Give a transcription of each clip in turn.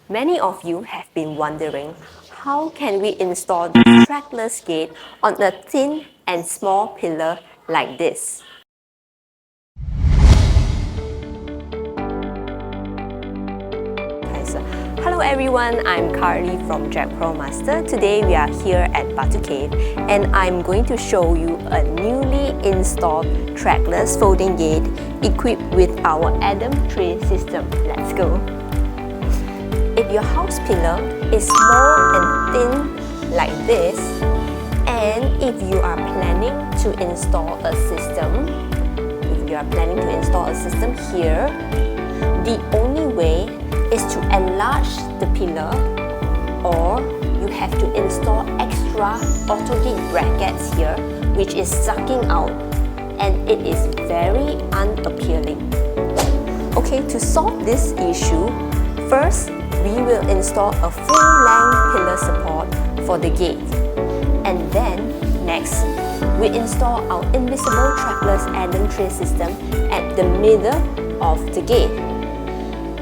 Many of you have been wondering, how can we install the trackless gate on a thin and small pillar like this? Hello everyone, I'm Carly from Jack Pro Master. Today we are here at Autogate and I'm going to show you a newly installed trackless folding gate equipped with our Adam tray system. Let's go! If your house pillar is small and thin like this, and if you are planning to install a system, here, the only way is to enlarge the pillar, or you have to install extra Autogate brackets here, which is sucking out, and it is very unappealing. Okay, to solve this issue, first we will install a full-length pillar support for the gate, and then next we install our invisible trackless Adam tray system at the middle of the gate.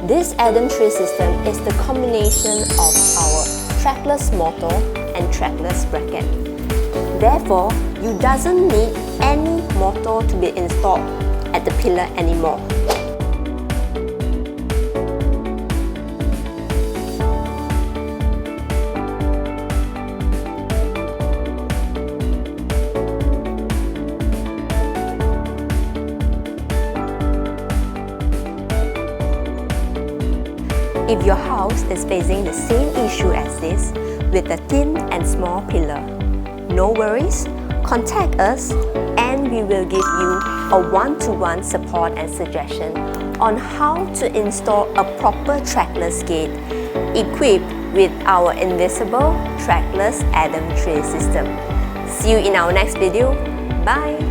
This Adam tray system is the combination of our trackless motor and trackless bracket. Therefore, you doesn't need any motor to be installed at the pillar anymore. If your house is facing the same issue as this, with a thin and small pillar, no worries, contact us and we will give you a one-to-one support and suggestion on how to install a proper trackless gate equipped with our invisible trackless Adam tray system. See you in our next video. Bye!